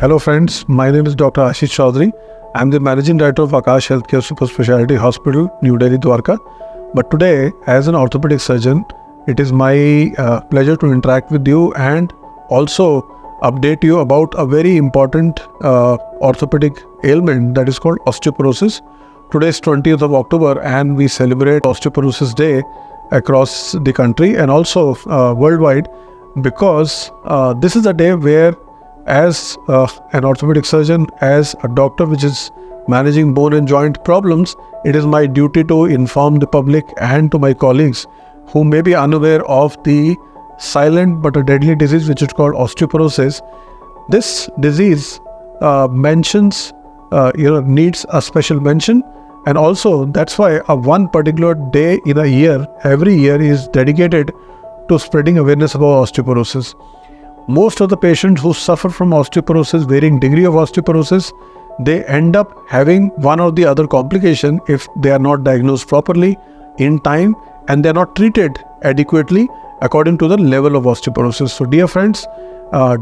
Hello friends, my name is Dr. Aashish Chaudhry. I am the Managing Director of Aakash Healthcare Super Speciality Hospital, New Delhi, Dwarka. But today, as an orthopedic surgeon, it is my pleasure to interact with you and also update you about a very important orthopedic ailment that is called osteoporosis. Today is 20th of October and we celebrate Osteoporosis Day across the country and also worldwide, because this is a day where, as an orthopedic surgeon, as a doctor which is managing bone and joint problems, it is my duty to inform the public and to my colleagues who may be unaware of the silent but a deadly disease which is called osteoporosis. This disease needs a special mention, and also that's why one particular day in a year, every year, is dedicated to spreading awareness about osteoporosis. Most of the patients who suffer from osteoporosis, varying degree of osteoporosis, they end up having one or the other complication if they are not diagnosed properly in time and they are not treated adequately according to the level of osteoporosis. So dear friends,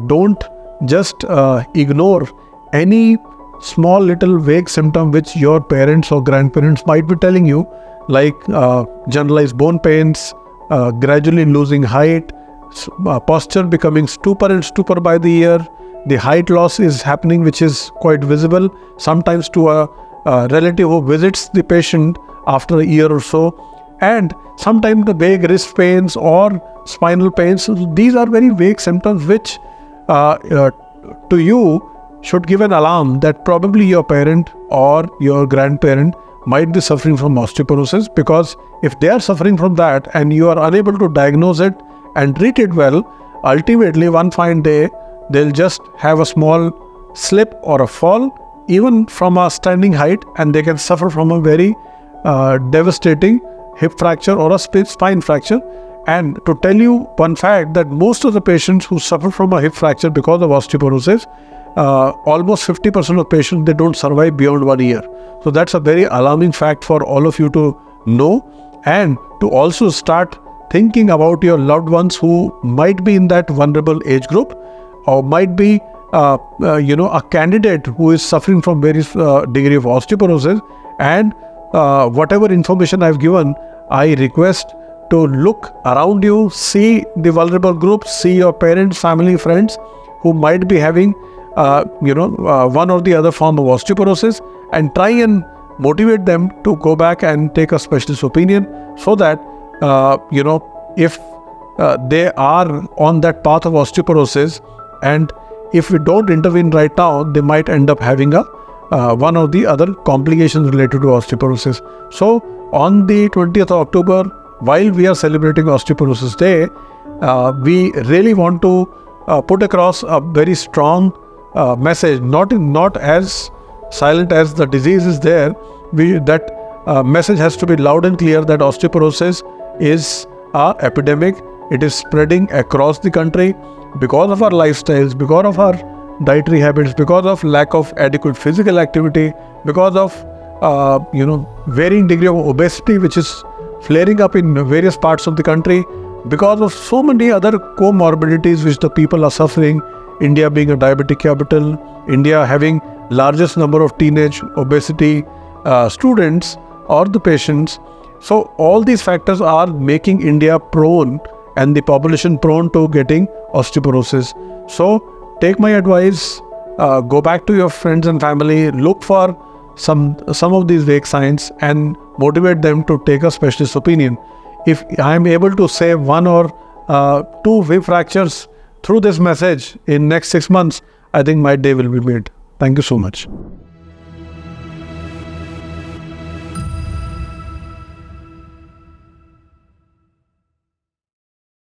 don't just ignore any small little vague symptom which your parents or grandparents might be telling you, like generalized bone pains, gradually losing height, posture becoming stupor and stupor by the year. The height loss is happening, which is quite visible, sometimes to a relative who visits the patient after a year or so, and sometimes the vague wrist pains or spinal pains. So these are very vague symptoms which to you should give an alarm that probably your parent or your grandparent might be suffering from osteoporosis, because if they are suffering from that and you are unable to diagnose it and treat it well, ultimately one fine day they'll just have a small slip or a fall, even from a standing height, and they can suffer from a very devastating hip fracture or a spine fracture. And to tell you one fact, that most of the patients who suffer from a hip fracture because of osteoporosis, almost 50% of patients, they don't survive beyond 1 year. So that's a very alarming fact for all of you to know, and to also start thinking about your loved ones who might be in that vulnerable age group, or might be a candidate who is suffering from various degree of osteoporosis. And whatever information I've given, I request to look around you, see the vulnerable groups, see your parents, family, friends who might be having one or the other form of osteoporosis, and try and motivate them to go back and take a specialist opinion, so that if they are on that path of osteoporosis, and if we don't intervene right now, they might end up having a one or the other complications related to osteoporosis. So on the 20th of October, while we are celebrating Osteoporosis Day, we really want to put across a very strong message, not as silent as the disease is there. That message has to be loud and clear, that osteoporosis is an epidemic. It is spreading across the country because of our lifestyles, because of our dietary habits, because of lack of adequate physical activity, because of varying degree of obesity which is flaring up in various parts of the country, because of so many other comorbidities which the people are suffering. India being a diabetic capital, India having largest number of teenage obesity students or the patients. So all these factors are making India prone and the population prone to getting osteoporosis. So take my advice, go back to your friends and family, look for some of these vague signs and motivate them to take a specialist opinion. If I am able to save 1 or 2 hip fractures through this message in next 6 months, I think my day will be made. Thank you so much.